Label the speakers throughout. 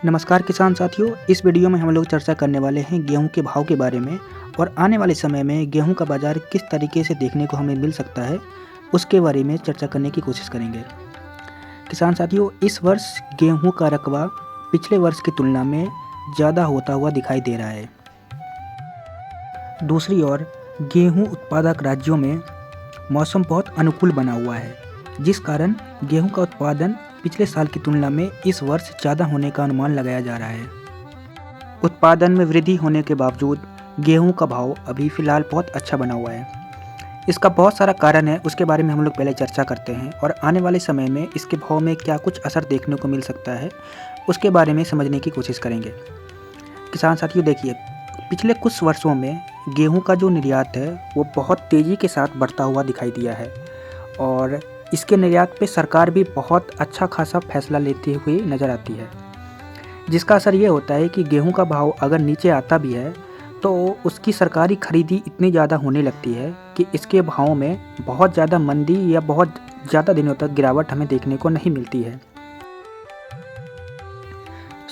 Speaker 1: नमस्कार किसान साथियों, इस वीडियो में हम लोग चर्चा करने वाले हैं गेहूं के भाव के बारे में और आने वाले समय में गेहूं का बाज़ार किस तरीके से देखने को हमें मिल सकता है, उसके बारे में चर्चा करने की कोशिश करेंगे। किसान साथियों, इस वर्ष गेहूं का रकबा पिछले वर्ष की तुलना में ज़्यादा होता हुआ दिखाई दे रहा है। दूसरी ओर गेहूं उत्पादक राज्यों में मौसम बहुत अनुकूल बना हुआ है, जिस कारण गेहूं का उत्पादन पिछले साल की तुलना में इस वर्ष ज़्यादा होने का अनुमान लगाया जा रहा है। उत्पादन में वृद्धि होने के बावजूद गेहूं का भाव अभी फ़िलहाल बहुत अच्छा बना हुआ है। इसका बहुत सारा कारण है, उसके बारे में हम लोग पहले चर्चा करते हैं और आने वाले समय में इसके भाव में क्या कुछ असर देखने को मिल सकता है, उसके बारे में समझने की कोशिश करेंगे। किसान साथियों देखिए, पिछले कुछ वर्षों में गेहूं का जो निर्यात है वो बहुत तेज़ी के साथ बढ़ता हुआ दिखाई दिया है और इसके निर्यात पे सरकार भी बहुत अच्छा खासा फैसला लेते हुए नज़र आती है, जिसका असर ये होता है कि गेहूं का भाव अगर नीचे आता भी है तो उसकी सरकारी खरीदी इतनी ज़्यादा होने लगती है कि इसके भाव में बहुत ज़्यादा मंदी या बहुत ज़्यादा दिनों तक गिरावट हमें देखने को नहीं मिलती है।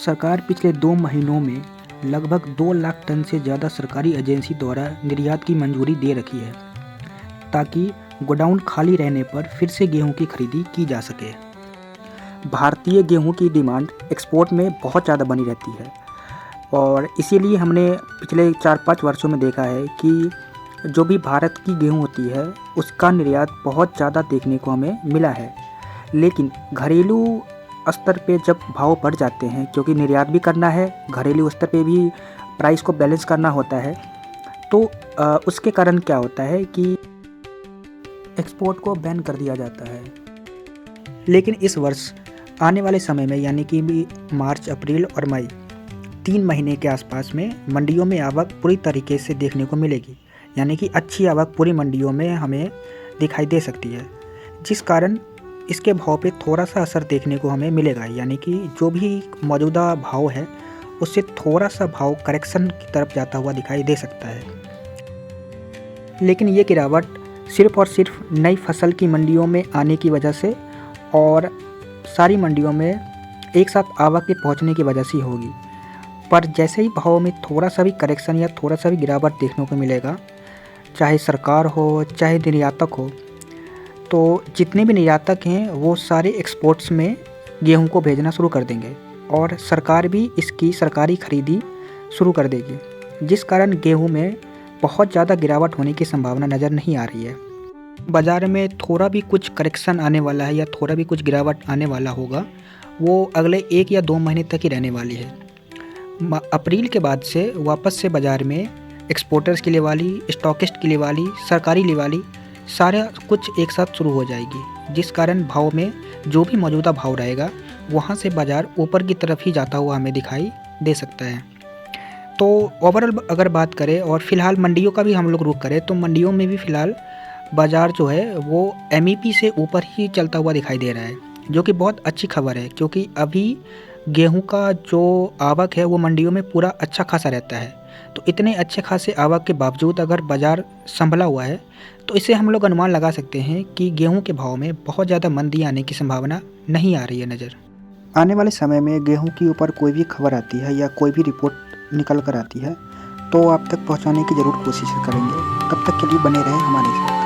Speaker 1: सरकार पिछले 2 महीनों में लगभग 2 लाख टन से ज़्यादा सरकारी एजेंसी द्वारा निर्यात की मंजूरी दे रखी है, ताकि गोडाउन खाली रहने पर फिर से गेहूं की खरीदी की जा सके। भारतीय गेहूं की डिमांड एक्सपोर्ट में बहुत ज़्यादा बनी रहती है और इसीलिए हमने पिछले 4-5 वर्षों में देखा है कि जो भी भारत की गेहूं होती है उसका निर्यात बहुत ज़्यादा देखने को हमें मिला है। लेकिन घरेलू स्तर पे जब भाव बढ़ जाते हैं, क्योंकि निर्यात भी करना है, घरेलू स्तर पे भी प्राइस को बैलेंस करना होता है, तो उसके कारण क्या होता है कि एक्सपोर्ट को बैन कर दिया जाता है। लेकिन इस वर्ष आने वाले समय में यानी कि मार्च, अप्रैल और मई 3 महीने के आसपास में मंडियों में आवक पूरी तरीके से देखने को मिलेगी, यानी कि अच्छी आवक पूरी मंडियों में हमें दिखाई दे सकती है, जिस कारण इसके भाव पे थोड़ा सा असर देखने को हमें मिलेगा, यानी कि जो भी मौजूदा भाव है उससे थोड़ा सा भाव करेक्शन की तरफ जाता हुआ दिखाई दे सकता है। लेकिन ये गिरावट सिर्फ़ और सिर्फ नई फसल की मंडियों में आने की वजह से और सारी मंडियों में एक साथ आवक के पहुंचने की वजह से होगी। पर जैसे ही भाव में थोड़ा सा भी करेक्शन या थोड़ा सा भी गिरावट देखने को मिलेगा, चाहे सरकार हो चाहे निर्यातक हो, तो जितने भी निर्यातक हैं वो सारे एक्सपोर्ट्स में गेहूं को भेजना शुरू कर देंगे और सरकार भी इसकी सरकारी खरीदी शुरू कर देगी, जिस कारण गेहूं में बहुत ज़्यादा गिरावट होने की संभावना नज़र नहीं आ रही है। बाज़ार में थोड़ा भी कुछ करेक्शन आने वाला है या थोड़ा भी कुछ गिरावट आने वाला होगा, वो अगले 1 या 2 महीने तक ही रहने वाली है। अप्रैल के बाद से वापस से बाज़ार में एक्सपोर्टर्स की लेवाली, स्टॉकिस्ट की लेवाली, सरकारी लेवाली सारा कुछ एक साथ शुरू हो जाएगी, जिस कारण भाव में जो भी मौजूदा भाव रहेगा वहाँ से बाज़ार ऊपर की तरफ ही जाता हुआ हमें दिखाई दे सकता है। तो ओवरऑल अगर बात करें और फ़िलहाल मंडियों का भी हम लोग रुख करें, तो मंडियों में भी फ़िलहाल बाज़ार जो है वो एमईपी से ऊपर ही चलता हुआ दिखाई दे रहा है, जो कि बहुत अच्छी खबर है, क्योंकि अभी गेहूं का जो आवक है वो मंडियों में पूरा अच्छा खासा रहता है। तो इतने अच्छे खासे आवक के बावजूद अगर बाज़ार संभला हुआ है, तो इससे हम लोग अनुमान लगा सकते हैं कि गेहूं के भाव में बहुत ज़्यादा मंदी आने की संभावना नहीं आ रही है नज़र। आने वाले समय में गेहूं के ऊपर कोई भी खबर आती है या कोई भी रिपोर्ट निकल कर आती है तो आप तक पहुंचाने की ज़रूर कोशिश करेंगे। तब तक के लिए बने रहें हमारे साथ।